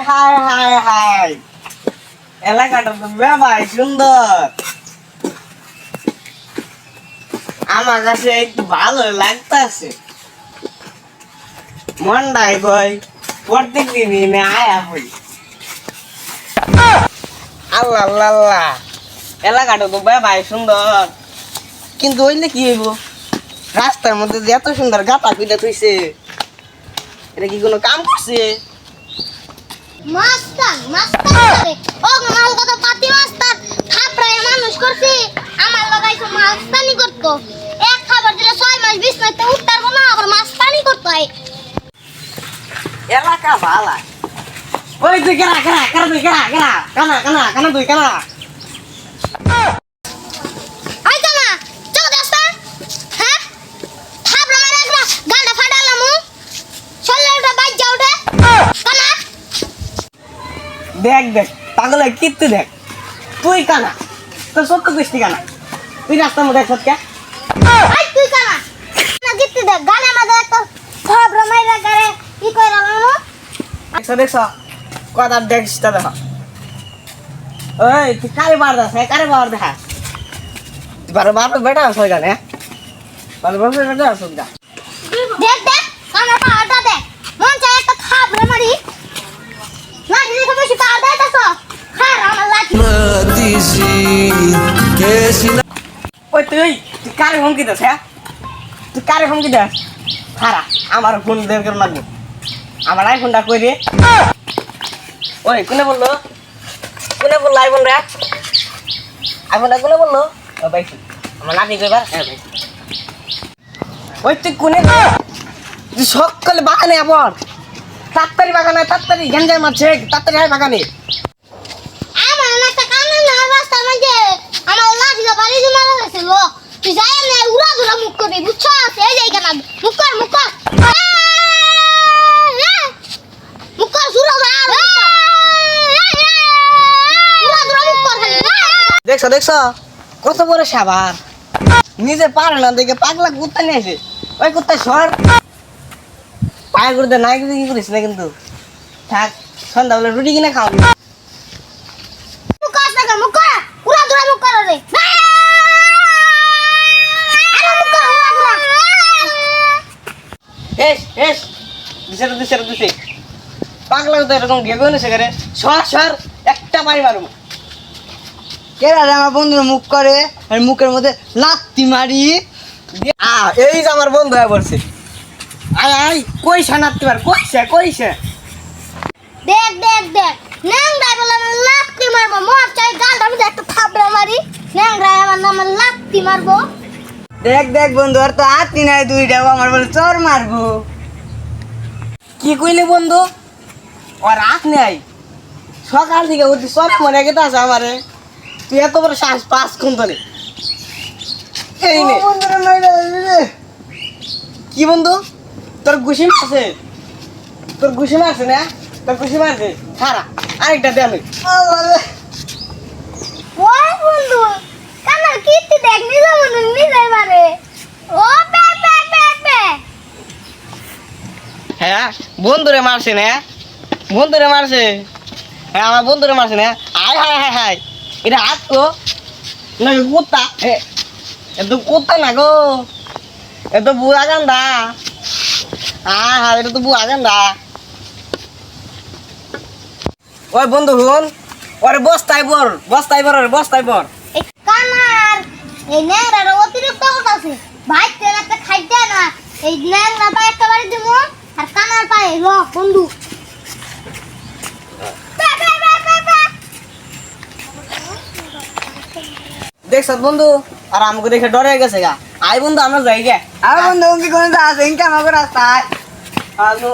হায় হায় হায়, এলাকাটা তো বেবাই সুন্দর। আমার কাছে একটু ভালো লাগতেছে, মনটাই কই প্রত্যেক দিনই আয়া হই। আল্লাহ আল্লাহ আল্লাহ, এলাকাটা তো বেবাই সুন্দর, কিন্তু হইলে কি হইব? রাস্তার মধ্যে যে এত সুন্দর গাতা পিটা থইছে, এটা কি কোনো কাম করছে? মাস্টার করে ও মাল কত পাতি মাস্টার থাপড়ায় মানুষ করছি। আমার লাগাইছো মাস্তানি করতো, এক খাবার দিলে 6 মাস 20 মাস তে উঠতারবো না, আবার মাস্তানি করতো। এলাকা ভালা। ওই তুই কেনা কেনা কেনা তুই কেনা কেনা কানা কানা কানা তুই কেনা। আই কানা চল দস্তা, হ্যাঁ থাপড়া মারে একবার গালটা ফাটালামু, শরীরটা বাইর যাও উঠে কানা। দেখ দেখ পাগল কীর্তি দেখ, তুই কানা, তোর সত্য কৃষ্টি কানা, তুই রাস্তার মধ্যে সত্যা। আই তুই কানা না গিত্তি দেখ গালে মাঝে একটা থাপড়া মাইরা করে ই কইরা লামু। দেখছ দেখছ কথা দেখিস তা দেখা। ওই তুই কারে বার দাস, কারে বার দেখা, তুই বারো বাপ বেটা আস ওইখানে, বারো বাপ বেটা আস ওইটা। দেখ দেখ কানা পাড়া দেখ, মন চায় একটা থাপড়া মারি, লাঠি দেখে বেশি পাড়া দেয়তাছ খার আমার লাঠি। ওই তুই তুই কারে হুমকি দাস, হ্যাঁ তুই কারে হুমকি দাস? খারা আমার ফোন বের করে লাগবে, আমার আইফোনটা কই রে? ওই কোনে বললো আইফোন রে? আইফোনটা কোনে বললো? ও ভাই আমার নাতি কইবা, হ্যাঁ ভাই। ওই তুই কোনে, তুই সকালে বাগানে আবার তাড়াতাড়ি বাগানে, তাড়াতাড়ি গেঞ্জাই মারছে, তাড়াতাড়ি আয় বাগানে। আমার একটা কানা না রাস্তার মধ্যে আমার লাঠিটা বাড়ি দিয়ে মারা গেছিল, তুই যাই না উড়া ধরা মুখ করবি বুঝছ? এই যাই কেন মুখ কর মুখ কর মুখ কর শুরু উড়া ধরা মুখ কর খালি। দেখছ দেখছ কত বড় সাবার, নিজে পারে না দেখে পাগলা কুত্তা নিয়ে আসে। ওই কুত্তা সর পায়ে করতে নাই কিন্তু কি করিস না, কিন্তু থাক সন্ধ্যাবেলা রুটি কিনে খাওয়াবি। মুখ কর না মুখ কর উড়া ধরা মুখ কর রে আরে মুখ কর উড়া ধরা। এস দিছে পাগলা তো এরকম ঘেবে নিছে করে, সর সর একটা বাড়ি মারুম। কেরা রে আমার বন্ধুর মুখ করে আর মুখের মধ্যে লাত্তি মারি। এই যে আমার বন্ধু হয়ে পড়ছে, আয় আয় কইসা নাচতে পার, কইসা দেখ দেখ দেখ ন্যাংরাই বলে আমার লাত্তি মারবো, মর চাই গালটা আমি একটা থাপড়া মারি, ন্যাংরাই আমার নামে লাত্তি মারবো। দেখ দেখ বন্ধু, আর তো হাতি নাই দুইটা, আমার বলে চর মারবো। কি কইলি বন্ধু? ওর রাত নেই, সকাল থেকে উঠি সব মনে গেতে আছে আমারে, তুই এত বড় শ্বাস পাস খুন তোলে। এই নে কি বন্ধু, তোর ঘুষি মারছে না, তোর ঘুষি মারছে খারা, আরেকটা দে আমি। ওই বন্ধু কানার কীর্তি দেখ নিজে মনে নিজে মারে, ও পে পে পে পে। হ্যাঁ বন্ধুরে মারছে না, হ্যাঁ আমার বন্ধুরে মারছে না। আয় হায় হায় হায়, এটা হাত তো না কুত্তা, এ তো কুত্তা না গো, এ তো বুড়া গান্ডা। হ্যাঁ এটা তো বুড়া গান্ডা। ওই বন্ধু শুন, ওরে বস্তায় পর। এই কানার এই ন্যাংরার অতিরিক্ত কথা আছে, ভাইতে একটা খাইতে না, এই ন্যাংরা পায়ে একটা বাড়ি দিব আর কানার পায়ে ল বন্ধু। দেখছ বন্ধু, আর আমাকে দেখে ডরে গেছে গা। আই বন্ধু আমরা যাই গে। আর বন্ধু কি কোন আছে ইনকাম করে রাস্তায়। হ্যালো